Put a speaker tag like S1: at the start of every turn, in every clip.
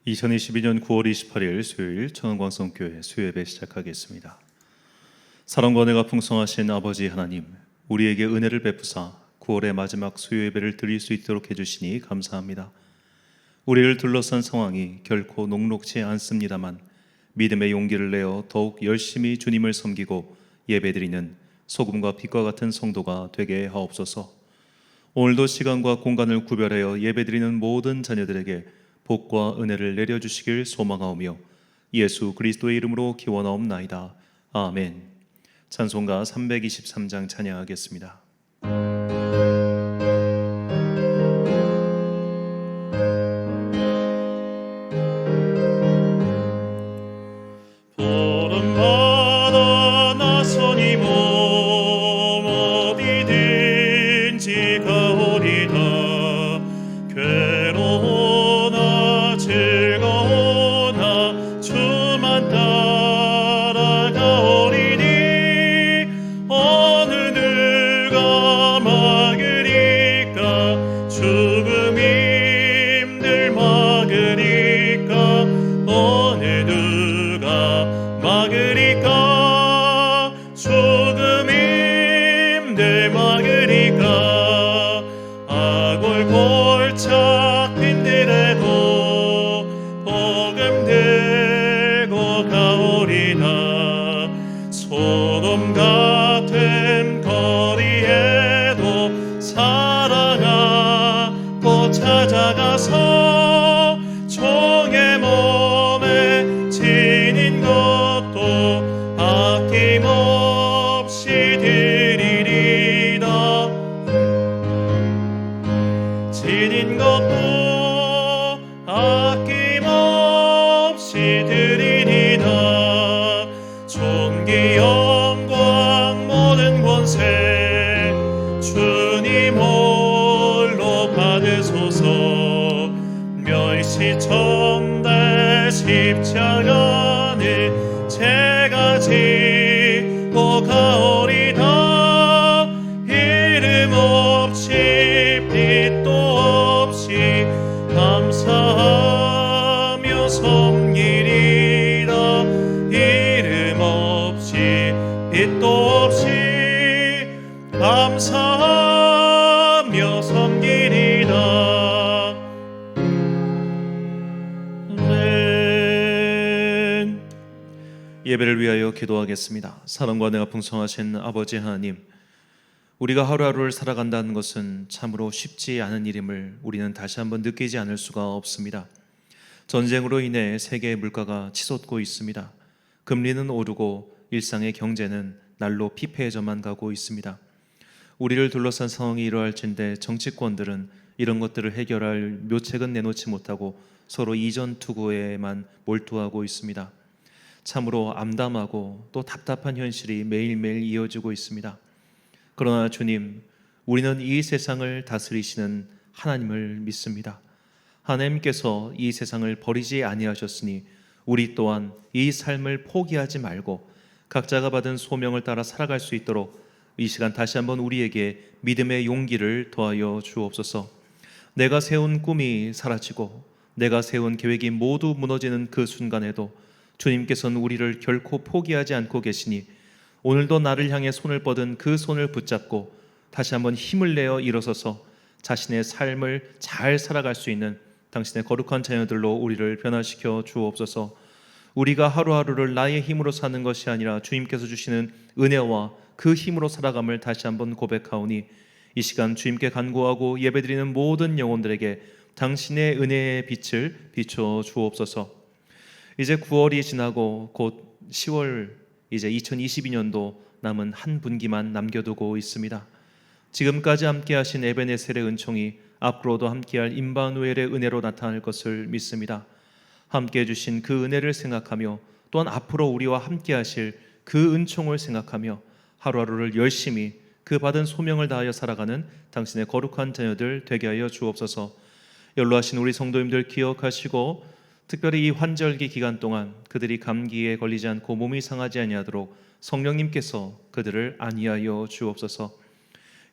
S1: 2022년 9월 28일 수요일 천원광성교회 수요예배 시작하겠습니다. 사랑과 은혜가 풍성하신 아버지 하나님, 우리에게 은혜를 베푸사 9월의 마지막 수요예배를 드릴 수 있도록 해주시니 감사합니다. 우리를 둘러싼 상황이 결코 녹록지 않습니다만 믿음의 용기를 내어 더욱 열심히 주님을 섬기고 예배드리는 소금과 빛과 같은 성도가 되게 하옵소서. 오늘도 시간과 공간을 구별하여 예배드리는 모든 자녀들에게 복과 은혜를 내려주시길 소망하오며 예수 그리스도의 이름으로 기원하옵나이다. 아멘. 찬송가 323장 찬양하겠습니다.
S2: 십자가는 제가 지고 가오리다. 이름 없이 빛도 없이 감사하며 섬기리라. 이름 없이 빛도 없이 감사하며 섬기리라.
S1: 예배를 위하여 기도하겠습니다. 사랑과 은혜가 풍성하신 아버지 하나님, 우리가 하루하루를 살아간다는 것은 참으로 쉽지 않은 일임을 우리는 다시 한번 느끼지 않을 수가 없습니다. 전쟁으로 인해 세계의 물가가 치솟고 있습니다. 금리는 오르고 일상의 경제는 날로 피폐해져만 가고 있습니다. 우리를 둘러싼 상황이 이러할진데 정치권들은 이런 것들을 해결할 묘책은 내놓지 못하고 서로 이전 투구에만 몰두하고 있습니다. 참으로 암담하고 또 답답한 현실이 매일매일 이어지고 있습니다. 그러나 주님, 우리는 이 세상을 다스리시는 하나님을 믿습니다. 하나님께서 이 세상을 버리지 아니하셨으니 우리 또한 이 삶을 포기하지 말고 각자가 받은 소명을 따라 살아갈 수 있도록 이 시간 다시 한번 우리에게 믿음의 용기를 더하여 주옵소서. 내가 세운 꿈이 사라지고 내가 세운 계획이 모두 무너지는 그 순간에도 주님께서는 우리를 결코 포기하지 않고 계시니 오늘도 나를 향해 손을 뻗은 그 손을 붙잡고 다시 한번 힘을 내어 일어서서 자신의 삶을 잘 살아갈 수 있는 당신의 거룩한 자녀들로 우리를 변화시켜 주옵소서. 우리가 하루하루를 나의 힘으로 사는 것이 아니라 주님께서 주시는 은혜와 그 힘으로 살아감을 다시 한번 고백하오니 이 시간 주님께 간구하고 예배드리는 모든 영혼들에게 당신의 은혜의 빛을 비춰 주옵소서. 이제 9월이 지나고 곧 10월, 이제 2022년도 남은 한 분기만 남겨두고 있습니다. 지금까지 함께하신 에베네셀의 은총이 앞으로도 함께할 임마누엘의 은혜로 나타날 것을 믿습니다. 함께해 주신 그 은혜를 생각하며 또한 앞으로 우리와 함께하실 그 은총을 생각하며 하루하루를 열심히 그 받은 소명을 다하여 살아가는 당신의 거룩한 자녀들 되게 하여 주옵소서. 연로하신 우리 성도님들 기억하시고 특별히 이 환절기 기간 동안 그들이 감기에 걸리지 않고 몸이 상하지 아니하도록 성령님께서 그들을 안위하여 주옵소서.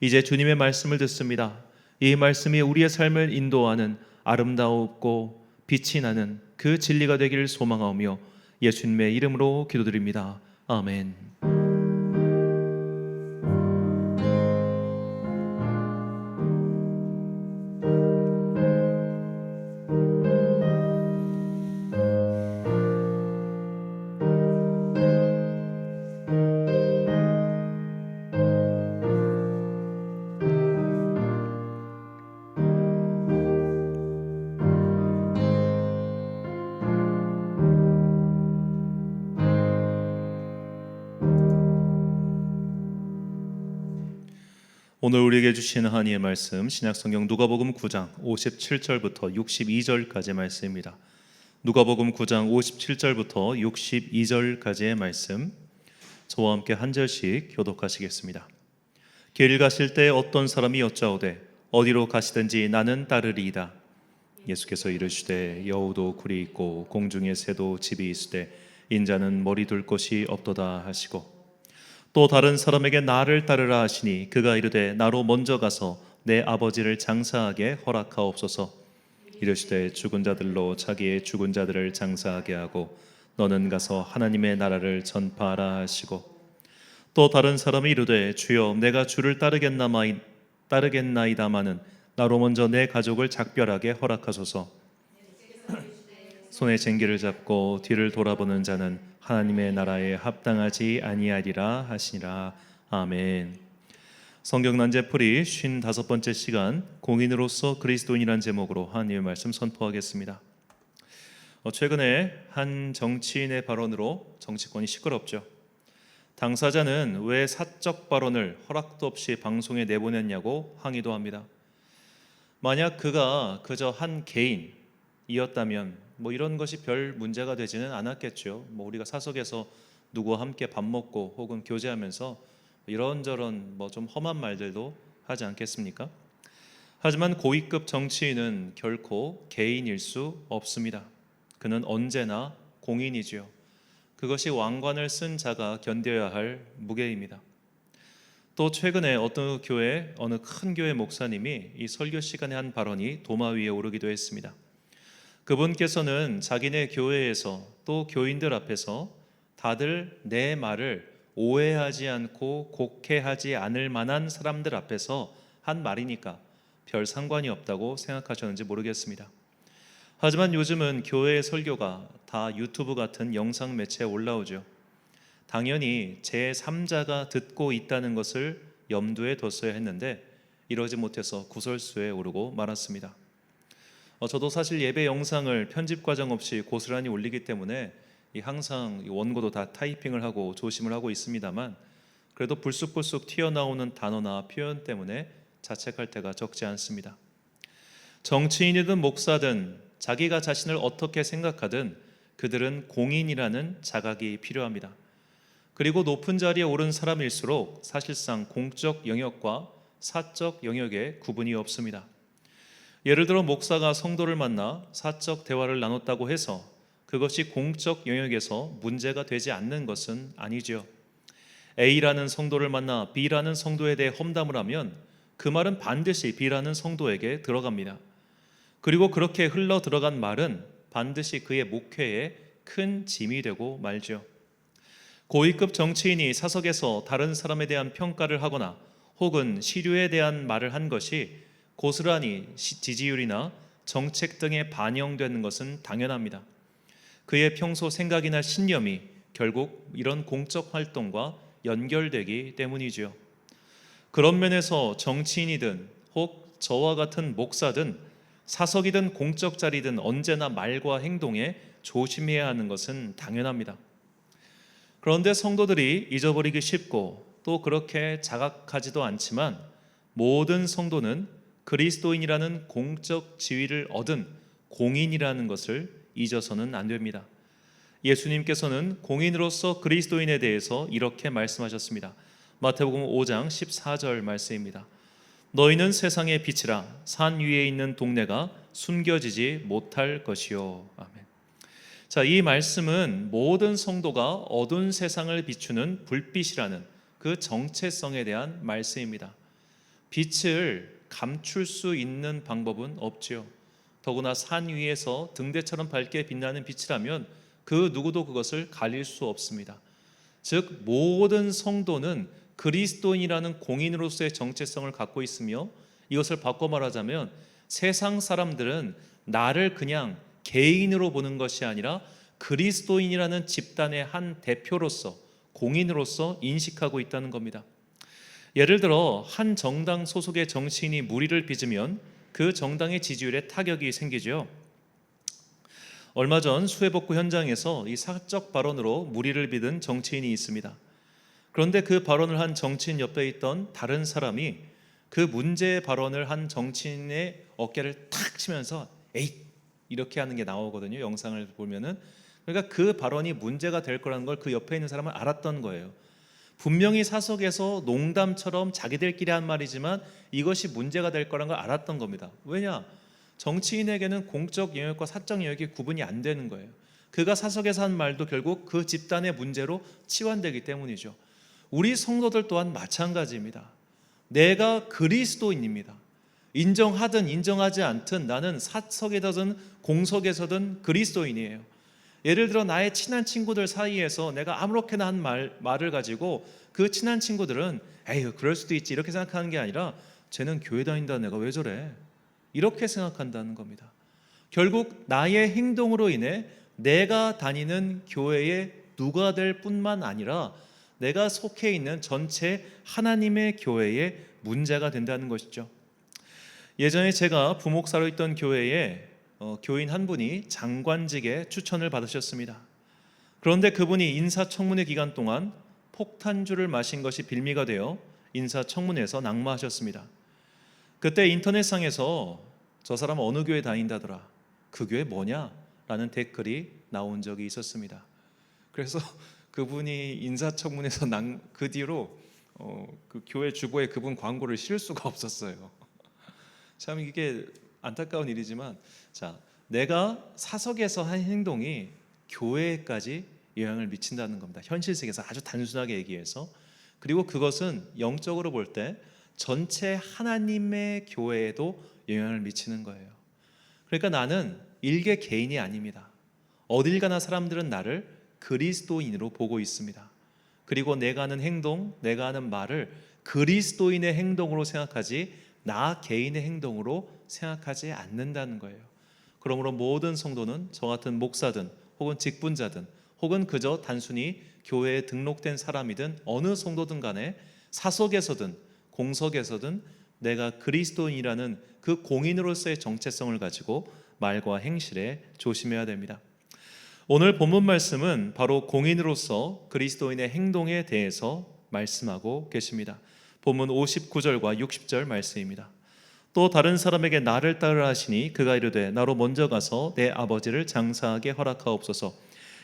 S1: 이제 주님의 말씀을 듣습니다. 이 말씀이 우리의 삶을 인도하는 아름다웠고 빛이 나는 그 진리가 되기를 소망하오며 예수님의 이름으로 기도드립니다. 아멘. 오늘 우리에게 주신 하나님의 말씀 신약성경 누가복음 9장 57절부터 62절까지의 말씀입니다. 누가복음 9장 57절부터 62절까지의 말씀 저와 함께 한 절씩 교독하시겠습니다. 길 가실 때 어떤 사람이 여짜오되 어디로 가시든지 나는 따르리이다. 예수께서 이르시되 여우도 굴이 있고 공중의 새도 집이 있으되 인자는 머리 둘 곳이 없도다 하시고 또 다른 사람에게 나를 따르라 하시니 그가 이르되 나로 먼저 가서 내 아버지를 장사하게 허락하옵소서. 이르시되 죽은 자들로 자기의 죽은 자들을 장사하게 하고 너는 가서 하나님의 나라를 전파하라 하시고 또 다른 사람이 이르되 주여 내가 주를 따르겠나이다마는 나로 먼저 내 가족을 작별하게 허락하소서. 손에 쟁기를 잡고 뒤를 돌아보는 자는 하나님의 나라에 합당하지 아니하리라 하시니라. 아멘. 성경 난제풀이 55번째 시간 공인으로서 그리스도인이란 제목으로 하나님의 말씀 선포하겠습니다. 최근에 한 정치인의 발언으로 정치권이 시끄럽죠. 당사자는 왜 사적 발언을 허락도 없이 방송에 내보냈냐고 항의도 합니다. 만약 그가 그저 한 개인이었다면 이런 것이 별 문제가 되지는 않았겠죠. 우리가 사석에서 누구와 함께 밥 먹고 혹은 교제하면서 이런저런 좀 험한 말들도 하지 않겠습니까? 하지만 고위급 정치인은 결코 개인일 수 없습니다. 그는 언제나 공인이지요. 그것이 왕관을 쓴 자가 견뎌야 할 무게입니다. 또 최근에 어느 큰 교회 목사님이 이 설교 시간에 한 발언이 도마 위에 오르기도 했습니다. 그분께서는 자기네 교회에서 또 교인들 앞에서 다들 내 말을 오해하지 않고 곡해하지 않을 만한 사람들 앞에서 한 말이니까 별 상관이 없다고 생각하셨는지 모르겠습니다. 하지만 요즘은 교회의 설교가 다 유튜브 같은 영상 매체에 올라오죠. 당연히 제3자가 듣고 있다는 것을 염두에 뒀어야 했는데 이러지 못해서 구설수에 오르고 말았습니다. 저도 사실 예배 영상을 편집 과정 없이 고스란히 올리기 때문에 항상 원고도 다 타이핑을 하고 조심을 하고 있습니다만 그래도 불쑥불쑥 튀어나오는 단어나 표현 때문에 자책할 때가 적지 않습니다. 정치인이든 목사든 자기가 자신을 어떻게 생각하든 그들은 공인이라는 자각이 필요합니다. 그리고 높은 자리에 오른 사람일수록 사실상 공적 영역과 사적 영역에 구분이 없습니다. 예를 들어 목사가 성도를 만나 사적 대화를 나눴다고 해서 그것이 공적 영역에서 문제가 되지 않는 것은 아니죠. A라는 성도를 만나 B라는 성도에 대해 험담을 하면 그 말은 반드시 B라는 성도에게 들어갑니다. 그리고 그렇게 흘러 들어간 말은 반드시 그의 목회에 큰 짐이 되고 말죠. 고위급 정치인이 사석에서 다른 사람에 대한 평가를 하거나 혹은 시류에 대한 말을 한 것이 고스란히 지지율이나 정책 등에 반영되는 것은 당연합니다. 그의 평소 생각이나 신념이 결국 이런 공적 활동과 연결되기 때문이지요. 그런 면에서 정치인이든 혹 저와 같은 목사든 사석이든 공적 자리든 언제나 말과 행동에 조심해야 하는 것은 당연합니다. 그런데 성도들이 잊어버리기 쉽고 또 그렇게 자각하지도 않지만 모든 성도는 그리스도인이라는 공적 지위를 얻은 공인이라는 것을 잊어서는 안 됩니다. 예수님께서는 공인으로서 그리스도인에 대해서 이렇게 말씀하셨습니다. 마태복음 5장 14절 말씀입니다. 너희는 세상의 빛이라 산 위에 있는 동네가 숨겨지지 못할 것이요. 아멘. 자, 이 말씀은 모든 성도가 어두운 세상을 비추는 불빛이라는 그 정체성에 대한 말씀입니다. 빛을 감출 수 있는 방법은 없지요. 더구나 산 위에서 등대처럼 밝게 빛나는 빛이라면 그 누구도 그것을 가릴 수 없습니다. 즉 모든 성도는 그리스도인이라는 공인으로서의 정체성을 갖고 있으며, 이것을 바꿔 말하자면 세상 사람들은 나를 그냥 개인으로 보는 것이 아니라 그리스도인이라는 집단의 한 대표로서, 공인으로서 인식하고 있다는 겁니다. 예를 들어 한 정당 소속의 정치인이 무리를 빚으면 그 정당의 지지율에 타격이 생기죠. 얼마 전 수해복구 현장에서 이 사적 발언으로 무리를 빚은 정치인이 있습니다. 그런데 그 발언을 한 정치인 옆에 있던 다른 사람이 그 문제 발언을 한 정치인의 어깨를 탁 치면서 에잇 이렇게 하는 게 나오거든요. 영상을 보면은. 그러니까 그 발언이 문제가 될 거라는 걸 그 옆에 있는 사람은 알았던 거예요. 분명히 사석에서 농담처럼 자기들끼리 한 말이지만 이것이 문제가 될 거라는 걸 알았던 겁니다. 왜냐? 정치인에게는 공적 영역과 사적 영역이 구분이 안 되는 거예요. 그가 사석에서 한 말도 결국 그 집단의 문제로 치환되기 때문이죠. 우리 성도들 또한 마찬가지입니다. 내가 그리스도인입니다. 인정하든 인정하지 않든 나는 사석에서든 공석에서든 그리스도인이에요. 예를 들어 나의 친한 친구들 사이에서 내가 아무렇게나 한 말을 가지고 그 친한 친구들은 에휴 그럴 수도 있지 이렇게 생각하는 게 아니라 쟤는 교회 다닌다 내가 왜 저래 이렇게 생각한다는 겁니다. 결국 나의 행동으로 인해 내가 다니는 교회의 누가 될 뿐만 아니라 내가 속해 있는 전체 하나님의 교회에 문제가 된다는 것이죠. 예전에 제가 부목사로 있던 교회에 교인 한 분이 장관직에 추천을 받으셨습니다. 그런데 그분이 인사청문회 기간 동안 폭탄주를 마신 것이 빌미가 되어 인사청문회에서 낙마하셨습니다. 그때 인터넷상에서 저 사람 어느 교회 다닌다더라, 그 교회 뭐냐? 라는 댓글이 나온 적이 있었습니다. 그래서 그분이 인사청문회에서 그 뒤로 그 교회 주보에 그분 광고를 실 수가 없었어요. 참 이게 안타까운 일이지만, 자, 내가 사석에서 한 행동이 교회까지 영향을 미친다는 겁니다. 현실 세계에서 아주 단순하게 얘기해서. 그리고 그것은 영적으로 볼 때 전체 하나님의 교회에도 영향을 미치는 거예요. 그러니까 나는 일개 개인이 아닙니다. 어딜 가나 사람들은 나를 그리스도인으로 보고 있습니다. 그리고 내가 하는 행동, 내가 하는 말을 그리스도인의 행동으로 생각하지 나 개인의 행동으로 생각하지 않는다는 거예요. 그러므로 모든 성도는 저 같은 목사든 혹은 직분자든 혹은 그저 단순히 교회에 등록된 사람이든 어느 성도든 간에 사석에서든 공석에서든 내가 그리스도인이라는 그 공인으로서의 정체성을 가지고 말과 행실에 조심해야 됩니다. 오늘 본문 말씀은 바로 공인으로서 그리스도인의 행동에 대해서 말씀하고 계십니다. 본문 59절과 60절 말씀입니다. 또 다른 사람에게 나를 따르라 하시니 그가 이르되 나로 먼저 가서 내 아버지를 장사하게 허락하옵소서.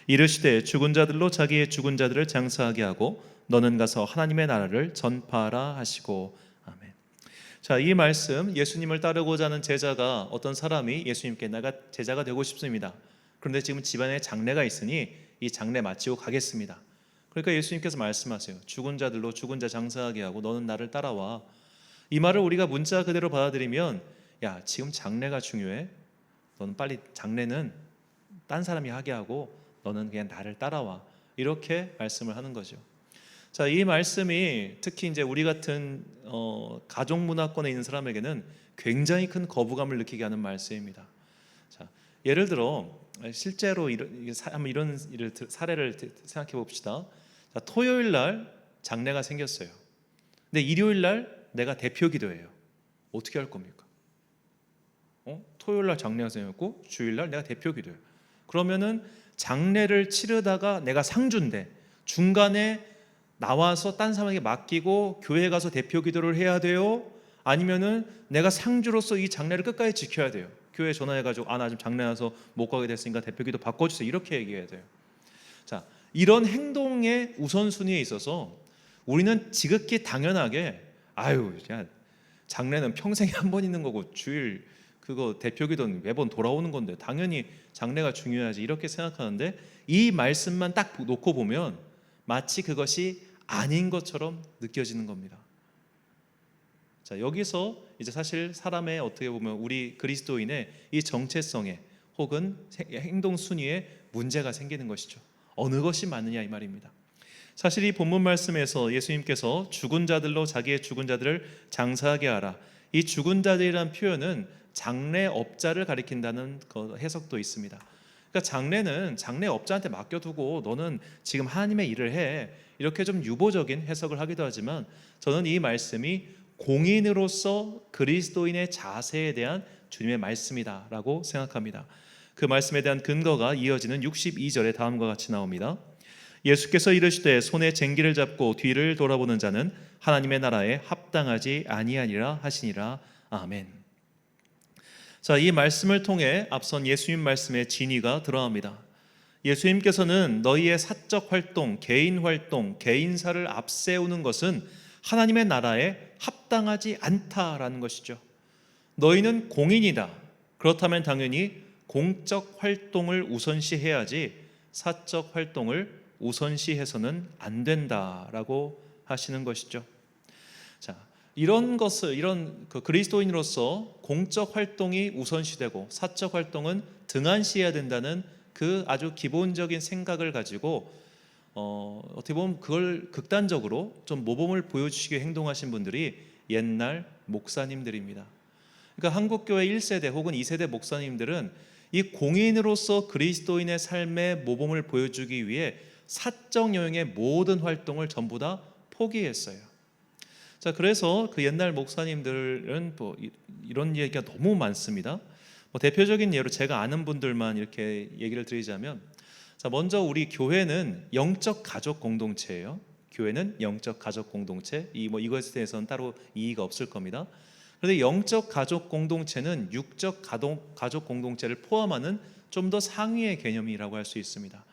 S1: 이르시되 죽은 자들로 자기의 죽은 자들을 장사하게 하고 너는 가서 하나님의 나라를 전파하라 하시고. 아멘. 자, 이 말씀, 예수님을 따르고자 하는 제자가 어떤 사람이 예수님께 내가 제자가 되고 싶습니다. 그런데 지금 집안에 장례가 있으니 이 장례 마치고 가겠습니다. 그러니까 예수님께서 말씀하세요. 죽은 자들로 죽은 자 장사하게 하고 너는 나를 따라와. 이 말을 우리가 문자 그대로 받아들이면, 야, 지금 장례가 중요해? 너는 빨리 장례는 딴 사람이 하게 하고 너는 그냥 나를 따라와. 이렇게 말씀을 하는 거죠. 자, 이 말씀이 특히 이제 우리 같은 가족 문화권에 있는 사람에게는 굉장히 큰 거부감을 느끼게 하는 말씀입니다. 자, 예를 들어 실제로 한번 이런 사례를 생각해 봅시다. 자, 토요일 날 장례가 생겼어요. 근데 일요일 날 내가 대표 기도예요. 어떻게 할 겁니까? 토요일 날 장례가 생겼고 주일 날 내가 대표 기도예요. 그러면은 장례를 치르다가 내가 상주인데 중간에 나와서 딴 사람에게 맡기고 교회 가서 대표 기도를 해야 돼요? 아니면은 내가 상주로서 이 장례를 끝까지 지켜야 돼요? 교회에 전화해가지고 나 지금 장례 나서 못 가게 됐으니까 대표 기도 바꿔주세요. 이렇게 얘기해야 돼요. 자, 이런 행동의 우선순위에 있어서 우리는 지극히 당연하게 그냥 장례는 평생에 한 번 있는 거고 주일 그거 대표 기도는 매번 돌아오는 건데 당연히 장례가 중요하지 이렇게 생각하는데, 이 말씀만 딱 놓고 보면 마치 그것이 아닌 것처럼 느껴지는 겁니다. 자, 여기서 이제 사실 사람의 어떻게 보면 우리 그리스도인의 이 정체성에 혹은 행동 순위에 문제가 생기는 것이죠. 어느 것이 맞느냐 이 말입니다. 사실 이 본문 말씀에서 예수님께서 죽은 자들로 자기의 죽은 자들을 장사하게 하라. 이 죽은 자들이라는 표현은 장례업자를 가리킨다는 해석도 있습니다. 그러니까 장례는 장례업자한테 맡겨두고 너는 지금 하나님의 일을 해, 이렇게 좀 유보적인 해석을 하기도 하지만 저는 이 말씀이 공인으로서 그리스도인의 자세에 대한 주님의 말씀이다라고 생각합니다. 그 말씀에 대한 근거가 이어지는 62절에 다음과 같이 나옵니다. 예수께서 이르시되 손에 쟁기를 잡고 뒤를 돌아보는 자는 하나님의 나라에 합당하지 아니하니라 하시니라. 아멘. 자, 이 말씀을 통해 앞선 예수님 말씀의 진위가 드러납니다. 예수님께서는 너희의 사적 활동, 개인 활동, 개인사를 앞세우는 것은 하나님의 나라에 합당하지 않다라는 것이죠. 너희는 공인이다. 그렇다면 당연히 공적 활동을 우선시해야지 사적 활동을 우선시해서는 안 된다라고 하시는 것이죠. 자, 이런 그리스도인으로서 공적 활동이 우선시되고 사적 활동은 등한시해야 된다는 그 아주 기본적인 생각을 가지고 어떻게 보면 그걸 극단적으로 좀 모범을 보여주시게 행동하신 분들이 옛날 목사님들입니다. 그러니까 한국교회 1세대 혹은 2세대 목사님들은 이 공인으로서 그리스도인의 삶의 모범을 보여주기 위해 사적 영역의 모든 활동을 전부 다 포기했어요. 자, 그래서 그 옛날 목사님들은 이런 얘기가 너무 많습니다. 대표적인 예로 제가 아는 분들만 이렇게 얘기를 드리자면, 자, 먼저 우리 교회는 영적 가족 공동체예요. 교회는 영적 가족 공동체. 이것에 대해서는 따로 이의가 없을 겁니다. 그런데 영적 가족 공동체는 육적 가족 공동체를 포함하는 좀 더 상위의 개념이라고 할 수 있습니다.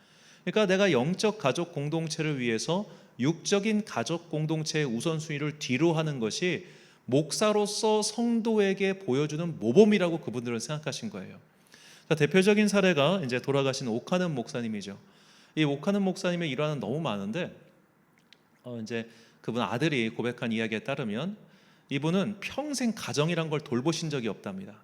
S1: 그러니까 내가 영적 가족 공동체를 위해서 육적인 가족 공동체의 우선순위를 뒤로 하는 것이 목사로서 성도에게 보여주는 모범이라고 그분들은 생각하신 거예요. 자, 대표적인 사례가 이제 돌아가신 오카는 목사님이죠. 이 오카는 목사님의 일화는 너무 많은데 이제 그분 아들이 고백한 이야기에 따르면 이분은 평생 가정이란 걸 돌보신 적이 없답니다.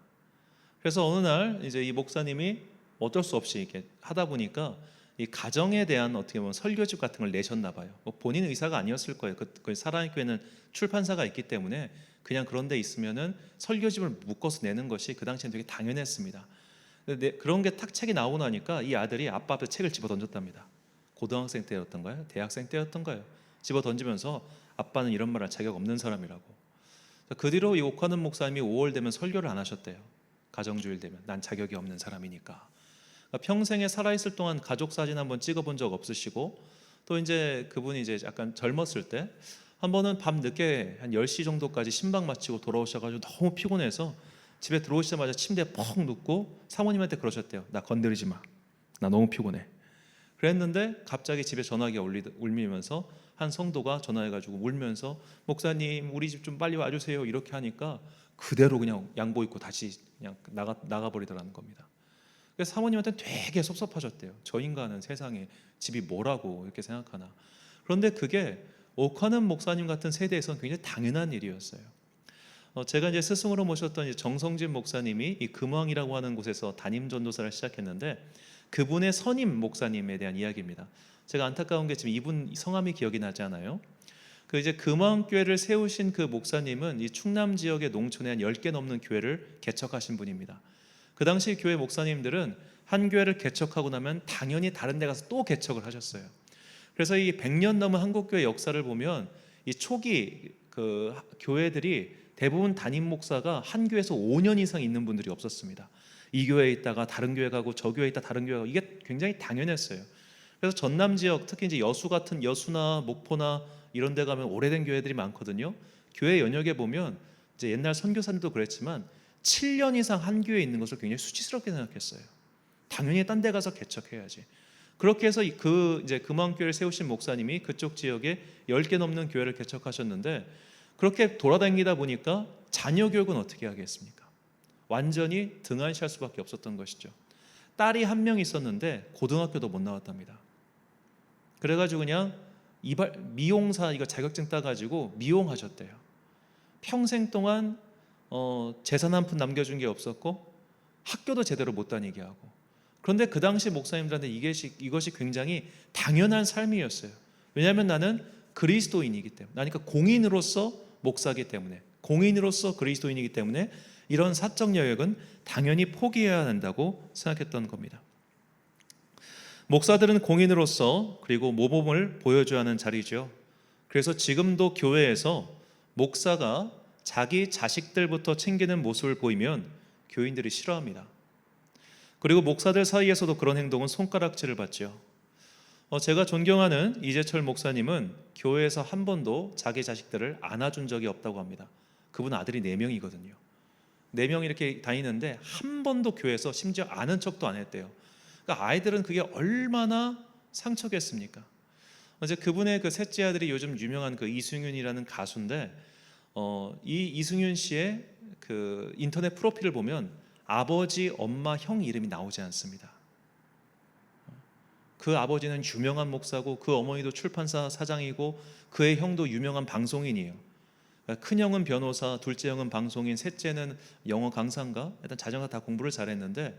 S1: 그래서 어느 날 이제 이 목사님이 어쩔 수 없이 이렇게 하다 보니까 이 가정에 대한 어떻게 보면 설교집 같은 걸 내셨나 봐요. 본인 의사가 아니었을 거예요. 그 사랑의 교회는 출판사가 있기 때문에 그냥 그런 데 있으면은 설교집을 묶어서 내는 것이 그 당시엔 되게 당연했습니다. 근데 그런 게 탁 책이 나오고 나니까 이 아들이 아빠 앞에 책을 집어 던졌답니다. 고등학생 때였던가요? 대학생 때였던가요? 집어 던지면서 아빠는 이런 말 할 자격 없는 사람이라고. 그 뒤로 이 오카는 목사님이 5월 되면 설교를 안 하셨대요. 가정주일 되면 난 자격이 없는 사람이니까. 그러니까 평생에 살아있을 동안 가족 사진 한번 찍어본 적 없으시고, 또 이제 그분이 이제 약간 젊었을 때 한 번은 밤 늦게 한 10시 정도까지 신방 마치고 돌아오셔가지고 너무 피곤해서 집에 들어오시자마자 침대에 퍽 눕고 사모님한테 그러셨대요. 나 건드리지 마. 나 너무 피곤해. 그랬는데 갑자기 집에 전화기가 울리면서 한 성도가 전화해가지고 울면서 목사님 우리 집 좀 빨리 와주세요 이렇게 하니까 그대로 그냥 양복 입고 다시 그냥 나가버리더라는 겁니다. 그래서 사모님한테 되게 섭섭하셨대요. 저 인간은 세상에 집이 뭐라고 이렇게 생각하나. 그런데 그게 오카는 목사님 같은 세대에서는 굉장히 당연한 일이었어요. 제가 이제 스승으로 모셨던 정성진 목사님이 이 금왕이라고 하는 곳에서 담임 전도사를 시작했는데 그분의 선임 목사님에 대한 이야기입니다. 제가 안타까운 게 지금 이분 성함이 기억이 나지 않아요. 그 이제 금왕교회를 세우신 그 목사님은 이 충남 지역의 농촌에 한 10개 넘는 교회를 개척하신 분입니다. 그 당시 교회 목사님들은 한 교회를 개척하고 나면 당연히 다른 데 가서 또 개척을 하셨어요. 그래서 이 100년 넘은 한국교회 역사를 보면 이 초기 그 교회들이 대부분 담임 목사가 한 교회에서 5년 이상 있는 분들이 없었습니다. 이 교회에 있다가 다른 교회 가고 저 교회에 있다 다른 교회 가고 이게 굉장히 당연했어요. 그래서 전남 지역 특히 이제 여수나 목포나 이런 데 가면 오래된 교회들이 많거든요. 교회 연역에 보면 이제 옛날 선교사님도 그랬지만 7년 이상 한 교회에 있는 것을 굉장히 수치스럽게 생각했어요. 당연히 딴 데 가서 개척해야지. 그렇게 해서 그 이제 금왕교회를 세우신 목사님이 그쪽 지역에 10개 넘는 교회를 개척하셨는데 그렇게 돌아다니다 보니까 자녀 교육은 어떻게 하겠습니까? 완전히 등한시할 수밖에 없었던 것이죠. 딸이 한 명 있었는데 고등학교도 못 나왔답니다. 그래가지고 그냥 미용사 이거 자격증 따가지고 미용하셨대요. 평생 동안 재산 한 푼 남겨준 게 없었고 학교도 제대로 못 다니게 하고, 그런데 그 당시 목사님들한테 이것이 굉장히 당연한 삶이었어요. 왜냐하면 나는 그리스도인이기 때문에, 그러니까 공인으로서 목사기 때문에, 공인으로서 그리스도인이기 때문에 이런 사적 여력은 당연히 포기해야 한다고 생각했던 겁니다. 목사들은 공인으로서 그리고 모범을 보여줘야 하는 자리죠. 그래서 지금도 교회에서 목사가 자기 자식들부터 챙기는 모습을 보이면 교인들이 싫어합니다. 그리고 목사들 사이에서도 그런 행동은 손가락질을 받죠. 제가 존경하는 이재철 목사님은 교회에서 한 번도 자기 자식들을 안아준 적이 없다고 합니다. 그분 아들이 4명이거든요. 4명이 이렇게 다니는데 한 번도 교회에서 심지어 아는 척도 안 했대요. 그러니까 아이들은 그게 얼마나 상처겠습니까? 이제 그분의 그 셋째 아들이 요즘 유명한 그 이승윤이라는 가수인데, 이 이승윤 씨의 그 인터넷 프로필을 보면 아버지, 엄마, 형 이름이 나오지 않습니다. 그 아버지는 유명한 목사고 그 어머니도 출판사 사장이고 그의 형도 유명한 방송인이에요. 큰 형은 변호사, 둘째 형은 방송인, 셋째는 영어 강사인가? 일단 자전거 다 공부를 잘했는데,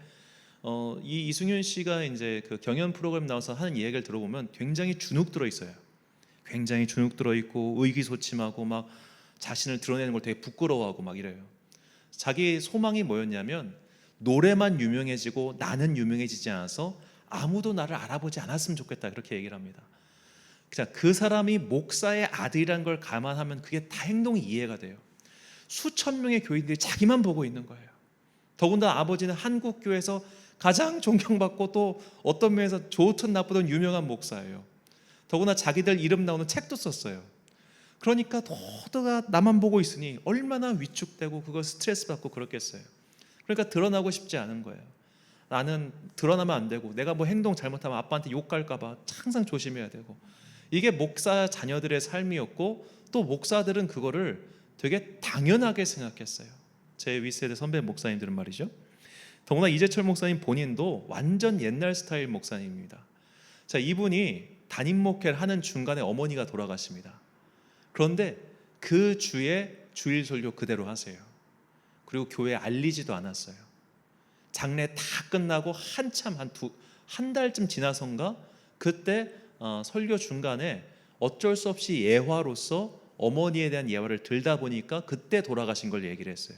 S1: 이 이승윤 씨가 이제 그 경연 프로그램 나와서 하는 이야기를 들어보면 굉장히 주눅 들어 있어요. 굉장히 주눅 들어 있고 의기소침하고 막 자신을 드러내는 걸 되게 부끄러워하고 막 이래요. 자기 소망이 뭐였냐면 노래만 유명해지고 나는 유명해지지 않아서 아무도 나를 알아보지 않았으면 좋겠다, 그렇게 얘기를 합니다. 그 사람이 목사의 아들이란 걸 감안하면 그게 다 행동이 이해가 돼요. 수천 명의 교인들이 자기만 보고 있는 거예요. 더군다나 아버지는 한국 교회에서 가장 존경받고 또 어떤 면에서 좋든 나쁘든 유명한 목사예요. 더구나 자기들 이름 나오는 책도 썼어요. 그러니까 모두가 나만 보고 있으니 얼마나 위축되고 그거 스트레스 받고 그렇겠어요. 그러니까 드러나고 싶지 않은 거예요. 나는 드러나면 안 되고 내가 뭐 행동 잘못하면 아빠한테 욕 갈까 봐 항상 조심해야 되고, 이게 목사 자녀들의 삶이었고 또 목사들은 그거를 되게 당연하게 생각했어요. 제 윗세대 선배 목사님들은 말이죠. 더구나 이재철 목사님 본인도 완전 옛날 스타일 목사님입니다. 자, 이분이 담임 목회를 하는 중간에 어머니가 돌아가십니다. 그런데 그 주에 주일 설교 그대로 하세요. 그리고 교회에 알리지도 않았어요. 장례 다 끝나고 한참 한 달쯤 지나선가 그때 설교 중간에 어쩔 수 없이 예화로서 어머니에 대한 예화를 들다 보니까 그때 돌아가신 걸 얘기를 했어요.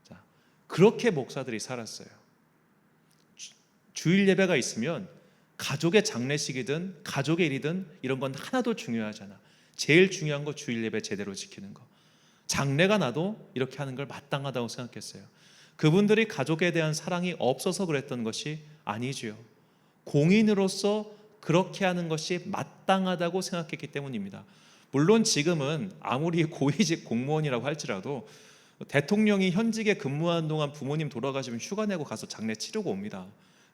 S1: 자, 그렇게 목사들이 살았어요. 주일 예배가 있으면 가족의 장례식이든 가족의 일이든 이런 건 하나도 중요하지 않아. 제일 중요한 거 주일 예배 제대로 지키는 거. 장례가 나도 이렇게 하는 걸 마땅하다고 생각했어요. 그분들이 가족에 대한 사랑이 없어서 그랬던 것이 아니지요. 공인으로서 그렇게 하는 것이 마땅하다고 생각했기 때문입니다. 물론 지금은 아무리 고위직 공무원이라고 할지라도 대통령이 현직에 근무하는 동안 부모님 돌아가시면 휴가 내고 가서 장례 치르고 옵니다.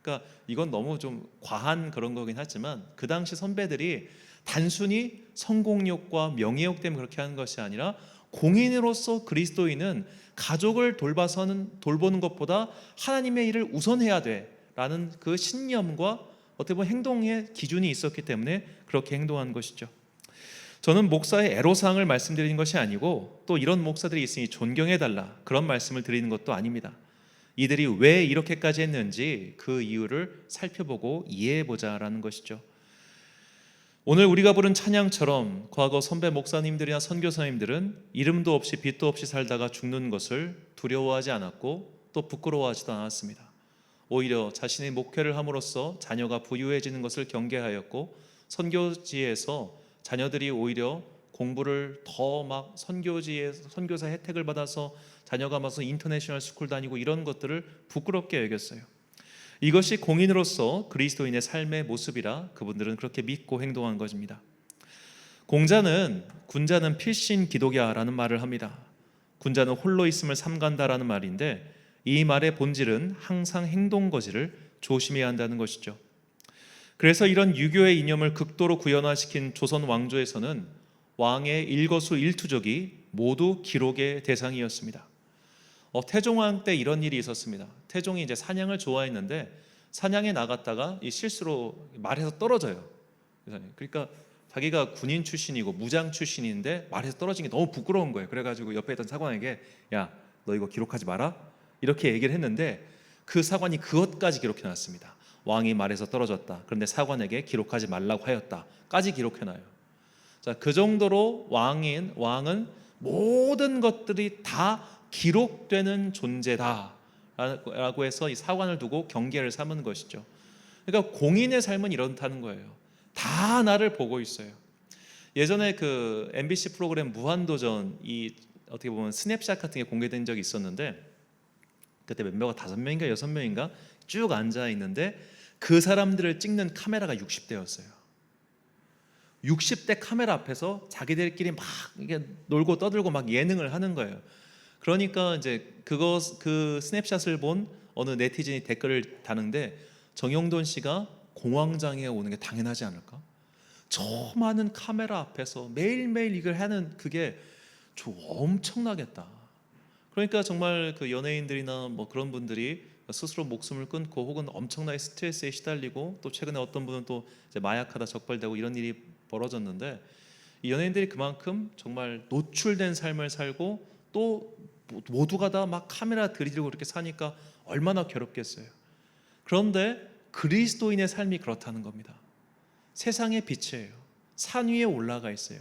S1: 그러니까 이건 너무 좀 과한 그런 거긴 하지만 그 당시 선배들이 단순히 성공욕과 명예욕 때문에 그렇게 하는 것이 아니라 공인으로서 그리스도인은 가족을 돌보는 것보다 하나님의 일을 우선해야 돼라는 그 신념과 어떻게 보면 행동의 기준이 있었기 때문에 그렇게 행동한 것이죠. 저는 목사의 애로사항을 말씀드리는 것이 아니고 또 이런 목사들이 있으니 존경해달라 그런 말씀을 드리는 것도 아닙니다. 이들이 왜 이렇게까지 했는지 그 이유를 살펴보고 이해해보자라는 것이죠. 오늘 우리가 부른 찬양처럼 과거 선배 목사님들이나 선교사님들은 이름도 없이 빚도 없이 살다가 죽는 것을 두려워하지 않았고 또 부끄러워하지도 않았습니다. 오히려 자신의 목회를 함으로써 자녀가 부유해지는 것을 경계하였고, 선교지에서 자녀들이 오히려 공부를 더 막 선교사 혜택을 받아서 자녀가 와서 인터내셔널 스쿨 다니고 이런 것들을 부끄럽게 여겼어요. 이것이 공인으로서 그리스도인의 삶의 모습이라 그분들은 그렇게 믿고 행동한 것입니다. 군자는 필신 기독야라는 말을 합니다. 군자는 홀로 있음을 삼간다라는 말인데 이 말의 본질은 항상 행동 거지를 조심해야 한다는 것이죠. 그래서 이런 유교의 이념을 극도로 구현화시킨 조선 왕조에서는 왕의 일거수일투족이 모두 기록의 대상이었습니다. 태종왕 때 이런 일이 있었습니다. 태종이 이제 사냥을 좋아했는데 사냥에 나갔다가 이 실수로 말에서 떨어져요. 그러니까 자기가 군인 출신이고 무장 출신인데 말에서 떨어진 게 너무 부끄러운 거예요. 그래가지고 옆에 있던 사관에게 야, 너 이거 기록하지 마라 이렇게 얘기를 했는데 그 사관이 그것까지 기록해놨습니다. 왕이 말에서 떨어졌다. 그런데 사관에게 기록하지 말라고 하였다까지 기록해놔요. 자, 그 정도로 왕은 모든 것들이 다 기록되는 존재다라고 해서 이 사관을 두고 경계를 삼은 것이죠. 그러니까 공인의 삶은 이렇다는 거예요. 다 나를 보고 있어요. 예전에 그 MBC 프로그램 무한도전이 어떻게 보면 스냅샷 같은 게 공개된 적이 있었는데 그때 멤버가 5명인가 6명인가 쭉 앉아 있는데 그 사람들을 찍는 카메라가 60대였어요. 60대 카메라 앞에서 자기들끼리 막 이게 놀고 떠들고 막 예능을 하는 거예요. 그러니까 이제 그 스냅샷을 본 어느 네티즌이 댓글을 다는데 정영돈 씨가 공황장애가 오는 게 당연하지 않을까? 저 많은 카메라 앞에서 매일매일 이걸 하는 그게 좀 엄청나겠다. 그러니까 정말 그 연예인들이나 뭐 그런 분들이 스스로 목숨을 끊고 혹은 엄청나게 스트레스에 시달리고 또 최근에 어떤 분은 또 이제 마약하다 적발되고 이런 일이 벌어졌는데 이 연예인들이 그만큼 정말 노출된 삶을 살고 또 모두가 다 막 카메라 들이대고 그렇게 사니까 얼마나 괴롭겠어요. 그런데 그리스도인의 삶이 그렇다는 겁니다. 세상의 빛이에요. 산 위에 올라가 있어요.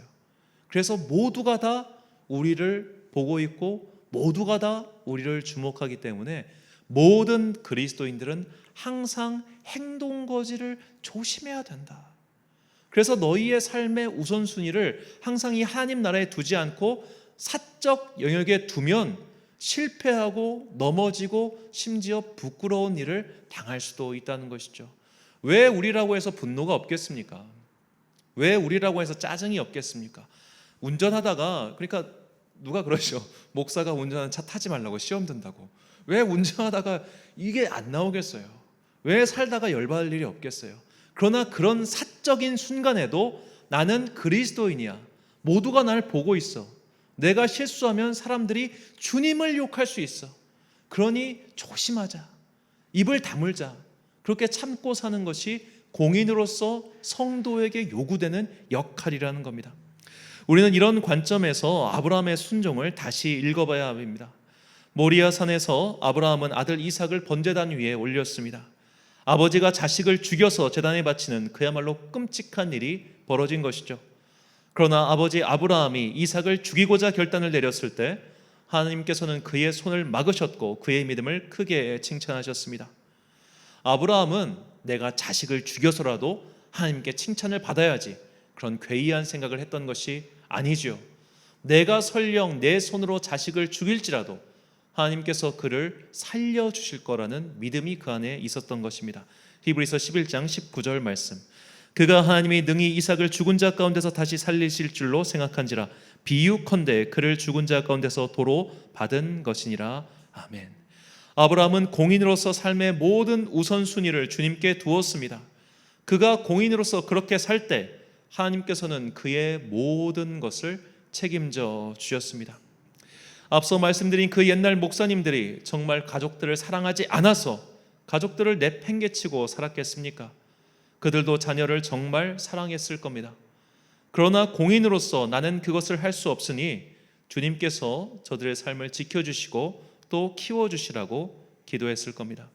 S1: 그래서 모두가 다 우리를 보고 있고 모두가 다 우리를 주목하기 때문에 모든 그리스도인들은 항상 행동거지를 조심해야 된다. 그래서 너희의 삶의 우선순위를 항상 이 하나님 나라에 두지 않고 사적 영역에 두면 실패하고 넘어지고 심지어 부끄러운 일을 당할 수도 있다는 것이죠. 왜 우리라고 해서 분노가 없겠습니까? 왜 우리라고 해서 짜증이 없겠습니까? 운전하다가 그러니까 누가 그러죠. 목사가 운전하는 차 타지 말라고 시험 든다고. 왜 운전하다가 이게 안 나오겠어요? 왜 살다가 열받을 일이 없겠어요? 그러나 그런 사적인 순간에도 나는 그리스도인이야. 모두가 날 보고 있어. 내가 실수하면 사람들이 주님을 욕할 수 있어. 그러니 조심하자. 입을 다물자. 그렇게 참고 사는 것이 공인으로서 성도에게 요구되는 역할이라는 겁니다. 우리는 이런 관점에서 아브라함의 순종을 다시 읽어봐야 합니다. 모리아 산에서 아브라함은 아들 이삭을 번제단 위에 올렸습니다. 아버지가 자식을 죽여서 제단에 바치는 그야말로 끔찍한 일이 벌어진 것이죠. 그러나 아버지 아브라함이 이삭을 죽이고자 결단을 내렸을 때 하나님께서는 그의 손을 막으셨고 그의 믿음을 크게 칭찬하셨습니다. 아브라함은 내가 자식을 죽여서라도 하나님께 칭찬을 받아야지 그런 괴이한 생각을 했던 것이 아니죠. 내가 설령 내 손으로 자식을 죽일지라도 하나님께서 그를 살려주실 거라는 믿음이 그 안에 있었던 것입니다. 히브리서 11장 19절 말씀. 그가 하나님이 능히 이삭을 죽은 자 가운데서 다시 살리실 줄로 생각한지라 비유컨대 그를 죽은 자 가운데서 도로 받은 것이니라. 아멘. 아브라함은 공인으로서 삶의 모든 우선순위를 주님께 두었습니다. 그가 공인으로서 그렇게 살 때 하나님께서는 그의 모든 것을 책임져 주셨습니다. 앞서 말씀드린 그 옛날 목사님들이 정말 가족들을 사랑하지 않아서 가족들을 내팽개치고 살았겠습니까? 그들도 자녀를 정말 사랑했을 겁니다. 그러나 공인으로서 나는 그것을 할 수 없으니 주님께서 저들의 삶을 지켜주시고 또 키워주시라고 기도했을 겁니다.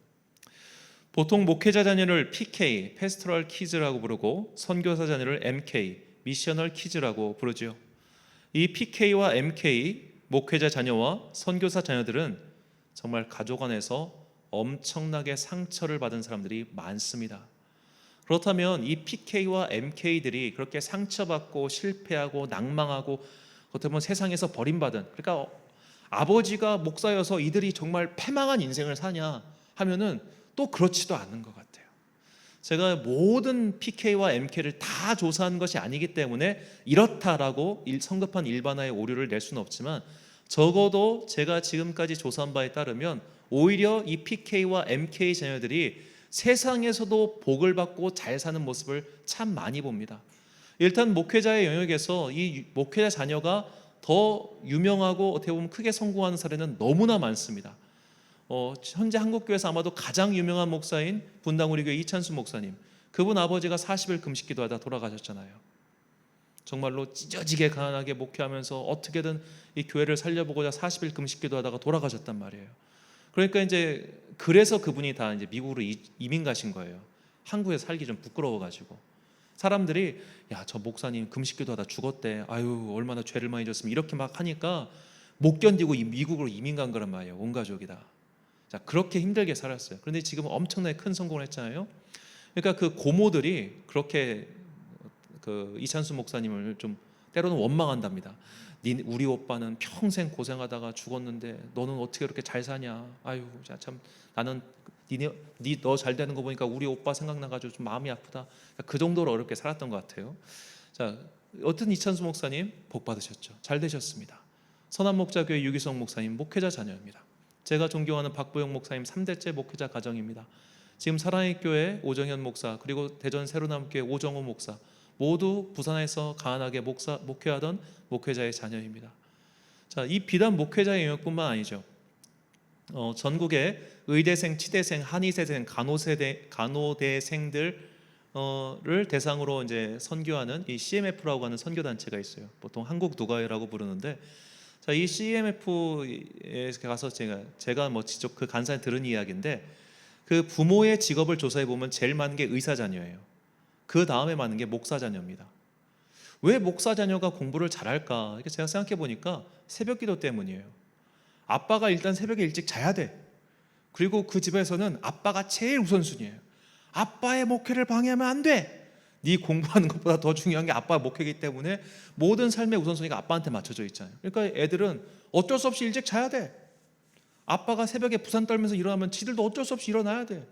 S1: 보통 목회자 자녀를 PK, Pastoral Kids라고 부르고 선교사 자녀를 MK, Missional Kids라고 부르죠. 이 PK와 MK, 목회자 자녀와 선교사 자녀들은 정말 가족 안에서 엄청나게 상처를 받은 사람들이 많습니다. 그렇다면 이 PK와 MK들이 그렇게 상처받고 실패하고 낭망하고 어떻게 보면 세상에서 버림받은, 그러니까 아버지가 목사여서 이들이 정말 패망한 인생을 사냐 하면은 또 그렇지도 않은 것 같아요. 제가 모든 PK와 MK를 다 조사한 것이 아니기 때문에 이렇다라고 성급한 일반화의 오류를 낼 수는 없지만 적어도 제가 지금까지 조사한 바에 따르면 오히려 이 PK와 MK 자녀들이 세상에서도 복을 받고 잘 사는 모습을 참 많이 봅니다. 일단 목회자의 영역에서 이 목회자 자녀가 더 유명하고 어떻게 보면 크게 성공하는 사례는 너무나 많습니다. 현재 한국교회에서 아마도 가장 유명한 목사인 분당 우리교회 이찬수 목사님, 그분 아버지가 40일 금식기도하다 돌아가셨잖아요. 정말로 찢어지게 가난하게 목회하면서 어떻게든 이 교회를 살려보고자 40일 금식기도하다가 돌아가셨단 말이에요. 그러니까 이제 그래서 그분이 다 이제 미국으로 이민 가신 거예요. 한국에 살기 좀 부끄러워가지고. 사람들이 야, 저 목사님 금식기도하다 죽었대. 아유, 얼마나 죄를 많이 졌으면, 이렇게 막 하니까 못 견디고 미국으로 이민 간 거란 말이에요. 온 가족이 다. 자, 그렇게 힘들게 살았어요. 그런데 지금 엄청나게 큰 성공을 했잖아요. 그러니까 그 고모들이 그렇게 그 이찬수 목사님을 좀 때로는 원망한답니다. 우리 오빠는 평생 고생하다가 죽었는데 너는 어떻게 그렇게 잘 사냐. 아유, 참 나는 너 잘 되는 거 보니까 우리 오빠 생각나가지고 좀 마음이 아프다. 그 정도로 어렵게 살았던 것 같아요. 자, 어떤 이찬수 목사님 복 받으셨죠. 잘 되셨습니다. 선한목자교회 유기성 목사님 목회자 자녀입니다. 제가 존경하는 박보영 목사님 3대째 목회자 가정입니다. 지금 사랑의 교회 오정현 목사, 그리고 대전 새로남교회 오정호 목사, 모두 부산에서 가난하게 목회하던 목회자의 자녀입니다. 자, 이 비단 목회자의 영역뿐만 아니죠. 전국의 의대생, 치대생, 한의대생, 간호대생들을 대상으로 이제 선교하는 이 CMF라고 하는 선교 단체가 있어요. 보통 한국 누가회라고 부르는데, 자, 이 CMF에 가서 제가 뭐 직접 그 간사에 들은 이야기인데, 그 부모의 직업을 조사해 보면 제일 많은 게 의사 자녀예요. 그 다음에 많은 게 목사 자녀입니다. 왜 목사 자녀가 공부를 잘할까? 이렇게 제가 생각해 보니까 새벽기도 때문이에요. 아빠가 일단 새벽에 일찍 자야 돼. 그리고 그 집에서는 아빠가 제일 우선순위예요. 아빠의 목회를 방해하면 안 돼. 네 공부하는 것보다 더 중요한 게 아빠의 목회이기 때문에 모든 삶의 우선순위가 아빠한테 맞춰져 있잖아요. 그러니까 애들은 어쩔 수 없이 일찍 자야 돼. 아빠가 새벽에 부산 떨면서 일어나면 지들도 어쩔 수 없이 일어나야 돼.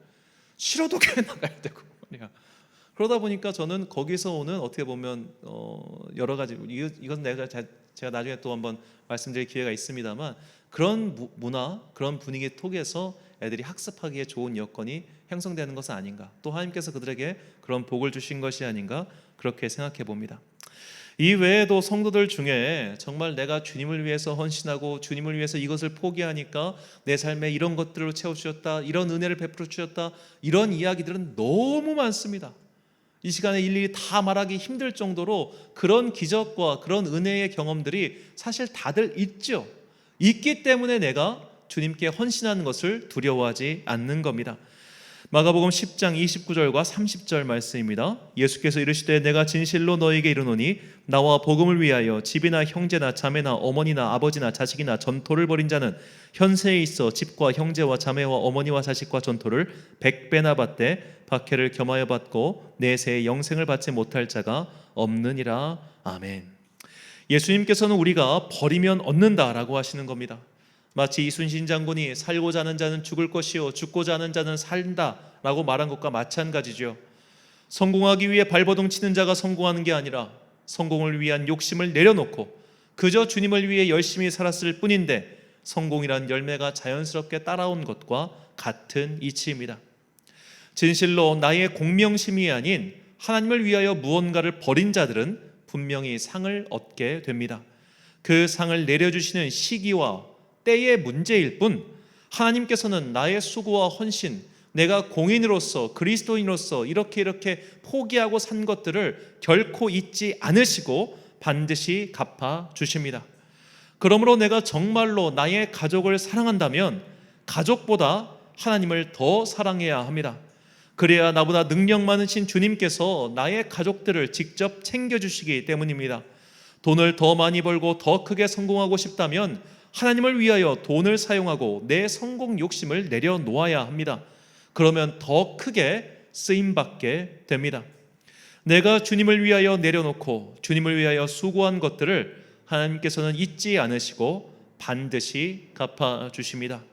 S1: 싫어도 교회 나가야 되고 말이야. 그러다 보니까 저는 거기서 오는 어떻게 보면 여러 가지, 이건 제가 나중에 또 한번 말씀드릴 기회가 있습니다만, 그런 문화, 그런 분위기 속에서 애들이 학습하기에 좋은 여건이 형성되는 것은 아닌가, 또 하나님께서 그들에게 그런 복을 주신 것이 아닌가, 그렇게 생각해 봅니다. 이 외에도 성도들 중에 정말 내가 주님을 위해서 헌신하고 주님을 위해서 이것을 포기하니까 내 삶에 이런 것들을 채워주셨다, 이런 은혜를 베풀어 주셨다, 이런 이야기들은 너무 많습니다. 이 시간에 일일이 다 말하기 힘들 정도로 그런 기적과 그런 은혜의 경험들이 사실 다들 있죠. 있기 때문에 내가 주님께 헌신하는 것을 두려워하지 않는 겁니다. 마가복음 10장 29절과 30절 말씀입니다. 예수께서 이르시되 내가 진실로 너희에게 이르노니 나와 복음을 위하여 집이나 형제나 자매나 어머니나 아버지나 자식이나 전토를 벌인 자는 현세에 있어 집과 형제와 자매와 어머니와 자식과 전토를 100배나 받되 박해를 겸하여 받고 내세에 영생을 받지 못할 자가 없느니라. 아멘. 예수님께서는 우리가 버리면 얻는다라고 하시는 겁니다. 마치 이순신 장군이 살고자 하는 자는 죽을 것이요 죽고자 하는 자는 산다라고 말한 것과 마찬가지죠. 성공하기 위해 발버둥 치는 자가 성공하는 게 아니라 성공을 위한 욕심을 내려놓고 그저 주님을 위해 열심히 살았을 뿐인데 성공이란 열매가 자연스럽게 따라온 것과 같은 이치입니다. 진실로 나의 공명심이 아닌 하나님을 위하여 무언가를 버린 자들은 분명히 상을 얻게 됩니다. 그 상을 내려주시는 시기와 때의 문제일 뿐, 하나님께서는 나의 수고와 헌신, 내가 공인으로서 그리스도인으로서 이렇게 포기하고 산 것들을 결코 잊지 않으시고 반드시 갚아 주십니다. 그러므로 내가 정말로 나의 가족을 사랑한다면 가족보다 하나님을 더 사랑해야 합니다. 그래야 나보다 능력 많으신 주님께서 나의 가족들을 직접 챙겨주시기 때문입니다. 돈을 더 많이 벌고 더 크게 성공하고 싶다면 하나님을 위하여 돈을 사용하고 내 성공 욕심을 내려놓아야 합니다. 그러면 더 크게 쓰임받게 됩니다. 내가 주님을 위하여 내려놓고 주님을 위하여 수고한 것들을 하나님께서는 잊지 않으시고 반드시 갚아주십니다.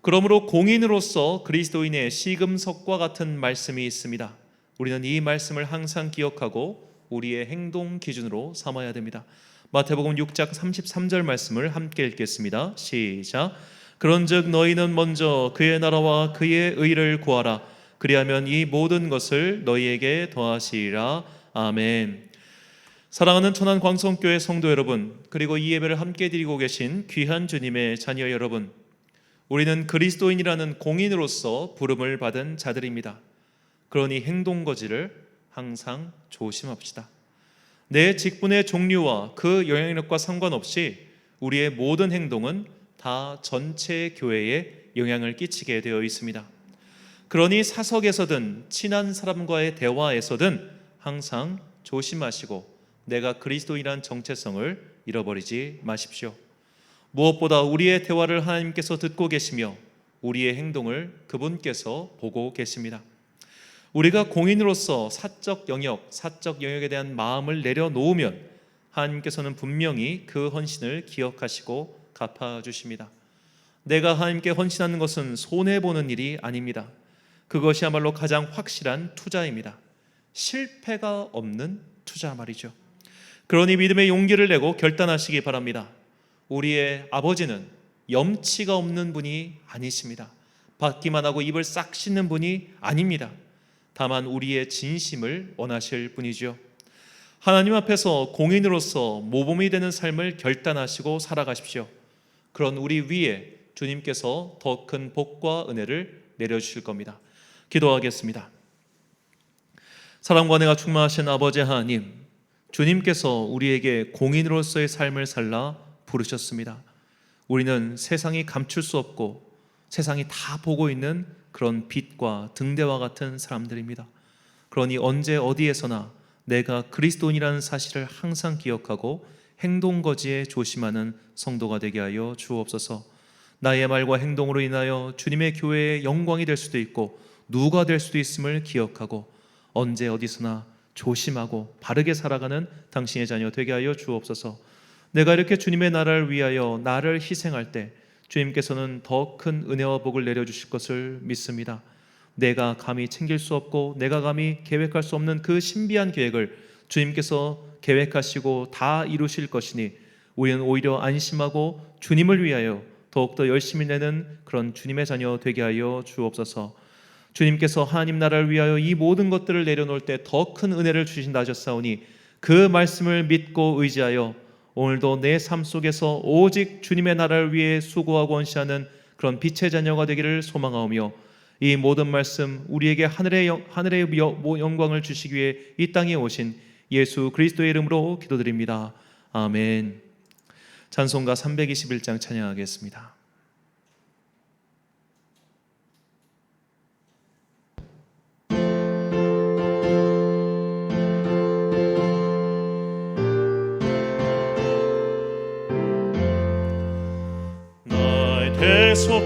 S1: 그러므로 공인으로서 그리스도인의 시금석과 같은 말씀이 있습니다. 우리는 이 말씀을 항상 기억하고 우리의 행동 기준으로 삼아야 됩니다. 마태복음 6장 33절 말씀을 함께 읽겠습니다. 시작. 그런즉 너희는 먼저 그의 나라와 그의 의를 구하라. 그리하면 이 모든 것을 너희에게 더하시리라. 아멘. 사랑하는 천안 광성교회 성도 여러분, 그리고 이 예배를 함께 드리고 계신 귀한 주님의 자녀 여러분, 우리는 그리스도인이라는 공인으로서 부름을 받은 자들입니다. 그러니 행동거지를 항상 조심합시다. 내 직분의 종류와 그 영향력과 상관없이 우리의 모든 행동은 다 전체 교회에 영향을 끼치게 되어 있습니다. 그러니 사석에서든 친한 사람과의 대화에서든 항상 조심하시고 내가 그리스도인이란 정체성을 잃어버리지 마십시오. 무엇보다 우리의 대화를 하나님께서 듣고 계시며 우리의 행동을 그분께서 보고 계십니다. 우리가 공인으로서 사적 영역에 대한 마음을 내려놓으면 하나님께서는 분명히 그 헌신을 기억하시고 갚아주십니다. 내가 하나님께 헌신하는 것은 손해보는 일이 아닙니다. 그것이야말로 가장 확실한 투자입니다. 실패가 없는 투자 말이죠. 그러니 믿음의 용기를 내고 결단하시기 바랍니다. 우리의 아버지는 염치가 없는 분이 아니십니다. 받기만 하고 입을 싹 씻는 분이 아닙니다. 다만 우리의 진심을 원하실 분이죠. 하나님 앞에서 공인으로서 모범이 되는 삶을 결단하시고 살아가십시오. 그런 우리 위에 주님께서 더 큰 복과 은혜를 내려주실 겁니다. 기도하겠습니다. 사랑과 은혜가 충만하신 아버지 하나님, 주님께서 우리에게 공인으로서의 삶을 살라 부르셨습니다. 우리는 세상이 감출 수 없고 세상이 다 보고 있는 그런 빛과 등대와 같은 사람들입니다. 그러니 언제 어디에서나 내가 그리스도인이라는 사실을 항상 기억하고 행동거지에 조심하는 성도가 되게 하여 주옵소서. 나의 말과 행동으로 인하여 주님의 교회의 영광이 될 수도 있고 누가 될 수도 있음을 기억하고 언제 어디서나 조심하고 바르게 살아가는 당신의 자녀 되게 하여 주옵소서. 내가 이렇게 주님의 나라를 위하여 나를 희생할 때 주님께서는 더 큰 은혜와 복을 내려주실 것을 믿습니다. 내가 감히 챙길 수 없고 내가 감히 계획할 수 없는 그 신비한 계획을 주님께서 계획하시고 다 이루실 것이니 우리는 오히려 안심하고 주님을 위하여 더욱더 열심히 내는 그런 주님의 자녀 되게 하여 주옵소서. 주님께서 하나님 나라를 위하여 이 모든 것들을 내려놓을 때 더 큰 은혜를 주신다 하셨사오니 그 말씀을 믿고 의지하여 오늘도 내 삶 속에서 오직 주님의 나라를 위해 수고하고 헌신하는 그런 빛의 자녀가 되기를 소망하오며 이 모든 말씀 우리에게 하늘의 영광을 주시기 위해 이 땅에 오신 예수 그리스도의 이름으로 기도드립니다. 아멘. 찬송가 321장 찬양하겠습니다.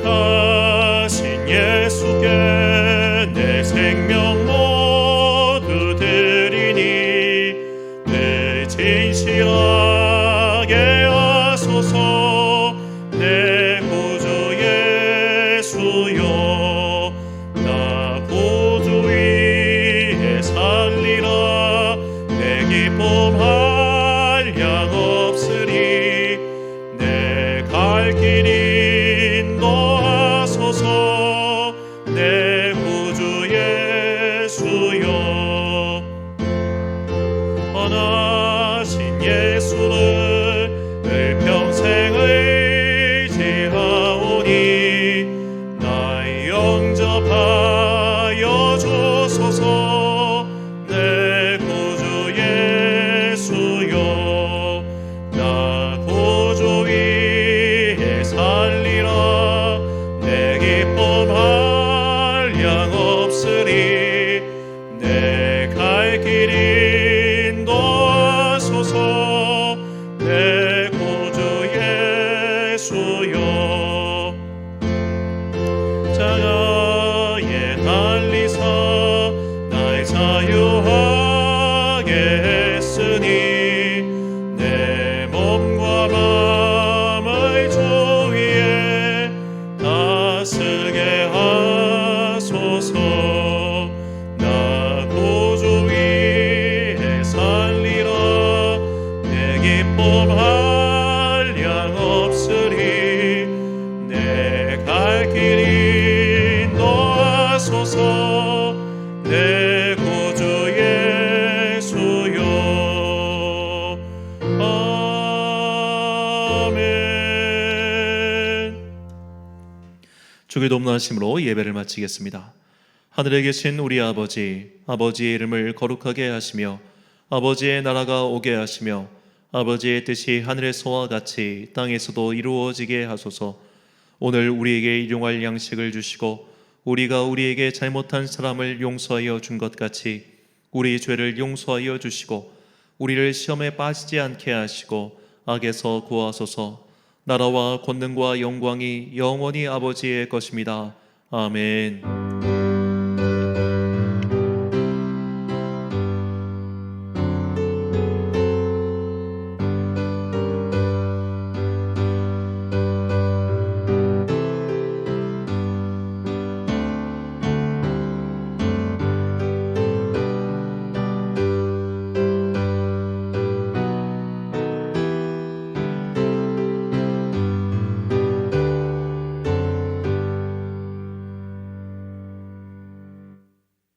S2: 대속하신 예수께 내 생명 모두 드리니 늘 진실하게 하소서. 내 구주 예수여 나 구주 위에 살리라. 내 기쁨 한량 없으리. 내 갈 길이 내 구주 예수여 선하신 예수를 일평생 의지하오니 나의 영접하여 주소서. 내 구주 예수여 나 구주 위에 살리라. 내 기쁨 한량 없으리. 내 갈 길 인도하소서. 내 구주 예수여 자녀에 달리사 나의 자유하게 했으니 내 몸과 마음을 주 위에 다스게 하소서. 나 구주 위에 살리라. 내 기쁨 한량 없으리. 내 갈 길 인도하소서. 내 구주 예수여 아멘.
S1: 주기도 높나심으로 예배를 마치겠습니다. 하늘에 계신 우리 아버지의 이름을 거룩하게 하시며 아버지의 나라가 오게 하시며 아버지의 뜻이 하늘에서와 같이 땅에서도 이루어지게 하소서. 오늘 우리에게 일용할 양식을 주시고 우리가 우리에게 잘못한 사람을 용서하여 준 것 같이 우리 죄를 용서하여 주시고 우리를 시험에 빠지지 않게 하시고 악에서 구하소서. 나라와 권능과 영광이 영원히 아버지의 것입니다. 아멘.